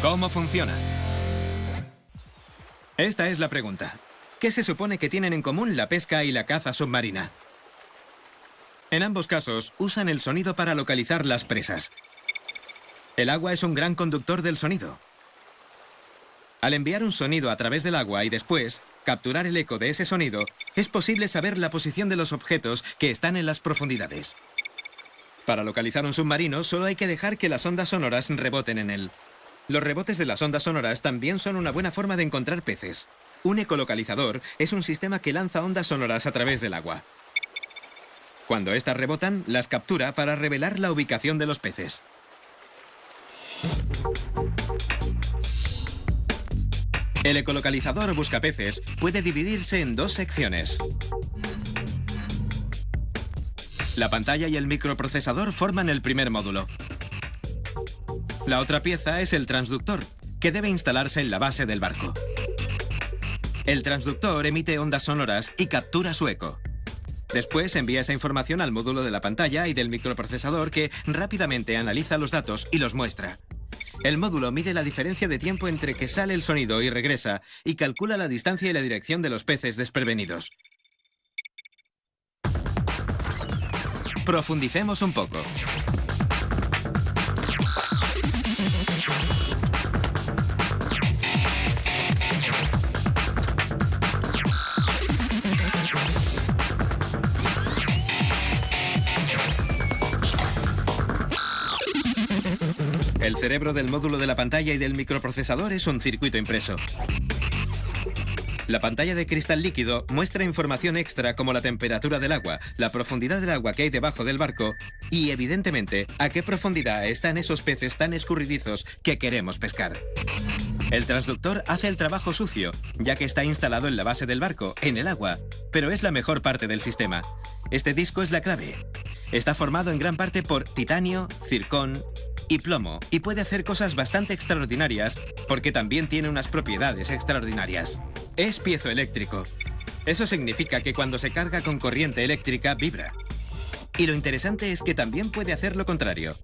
¿Cómo funciona? Esta es la pregunta. ¿Qué se supone que tienen en común la pesca y la caza submarina? En ambos casos, usan el sonido para localizar las presas. El agua es un gran conductor del sonido. Al enviar un sonido a través del agua y después capturar el eco de ese sonido, es posible saber la posición de los objetos que están en las profundidades. Para localizar un submarino, solo hay que dejar que las ondas sonoras reboten en él. Los rebotes de las ondas sonoras también son una buena forma de encontrar peces. Un ecolocalizador es un sistema que lanza ondas sonoras a través del agua. Cuando éstas rebotan, las captura para revelar la ubicación de los peces. El ecolocalizador buscapeces puede dividirse en dos secciones. La pantalla y el microprocesador forman el primer módulo. La otra pieza es el transductor, que debe instalarse en la base del barco. El transductor emite ondas sonoras y captura su eco. Después envía esa información al módulo de la pantalla y del microprocesador que rápidamente analiza los datos y los muestra. El módulo mide la diferencia de tiempo entre que sale el sonido y regresa y calcula la distancia y la dirección de los peces desprevenidos. Profundicemos un poco. El cerebro del módulo de la pantalla y del microprocesador es un circuito impreso. La pantalla de cristal líquido muestra información extra como la temperatura del agua, la profundidad del agua que hay debajo del barco y, evidentemente, a qué profundidad están esos peces tan escurridizos que queremos pescar. El transductor hace el trabajo sucio, ya que está instalado en la base del barco, en el agua, pero es la mejor parte del sistema. Este disco es la clave. Está formado en gran parte por titanio, zircón y plomo, y puede hacer cosas bastante extraordinarias porque también tiene unas propiedades extraordinarias. Es piezoeléctrico. Eso significa que cuando se carga con corriente eléctrica vibra. Y lo interesante es que también puede hacer lo contrario.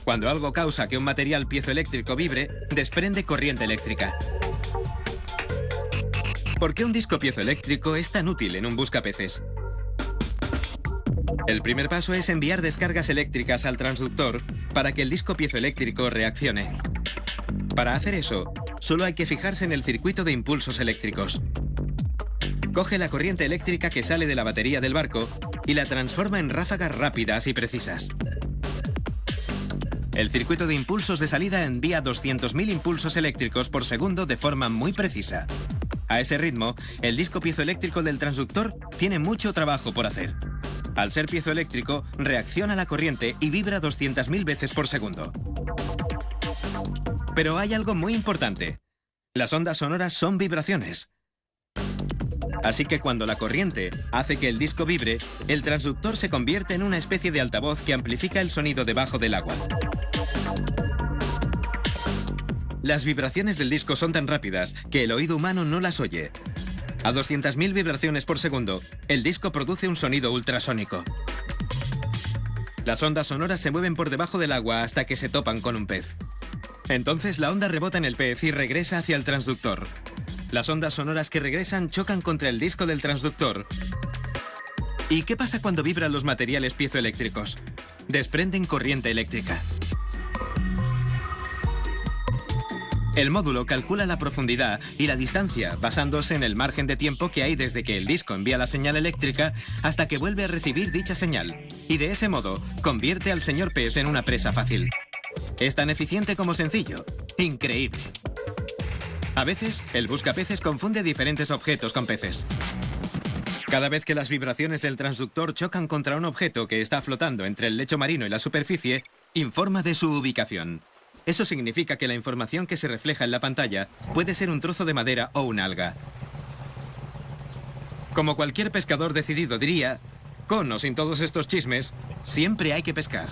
Cuando algo causa que un material piezoeléctrico vibre, desprende corriente eléctrica. ¿Por qué un disco piezoeléctrico es tan útil en un buscapeces? El primer paso es enviar descargas eléctricas al transductor para que el disco piezoeléctrico reaccione. Para hacer eso, solo hay que fijarse en el circuito de impulsos eléctricos. Coge la corriente eléctrica que sale de la batería del barco y la transforma en ráfagas rápidas y precisas. El circuito de impulsos de salida envía 200.000 impulsos eléctricos por segundo de forma muy precisa. A ese ritmo, el disco piezoeléctrico del transductor tiene mucho trabajo por hacer. Al ser piezoeléctrico, reacciona a la corriente y vibra 200.000 veces por segundo. Pero hay algo muy importante. Las ondas sonoras son vibraciones. Así que cuando la corriente hace que el disco vibre, el transductor se convierte en una especie de altavoz que amplifica el sonido debajo del agua. Las vibraciones del disco son tan rápidas que el oído humano no las oye. A 200.000 vibraciones por segundo, el disco produce un sonido ultrasónico. Las ondas sonoras se mueven por debajo del agua hasta que se topan con un pez. Entonces la onda rebota en el pez y regresa hacia el transductor. Las ondas sonoras que regresan chocan contra el disco del transductor. ¿Y qué pasa cuando vibran los materiales piezoeléctricos? Desprenden corriente eléctrica. El módulo calcula la profundidad y la distancia basándose en el margen de tiempo que hay desde que el disco envía la señal eléctrica hasta que vuelve a recibir dicha señal, y de ese modo convierte al señor pez en una presa fácil. Es tan eficiente como sencillo. ¡Increíble! A veces, el buscapeces confunde diferentes objetos con peces. Cada vez que las vibraciones del transductor chocan contra un objeto que está flotando entre el lecho marino y la superficie, informa de su ubicación. Eso significa que la información que se refleja en la pantalla puede ser un trozo de madera o una alga. Como cualquier pescador decidido diría, con o sin todos estos chismes, siempre hay que pescar.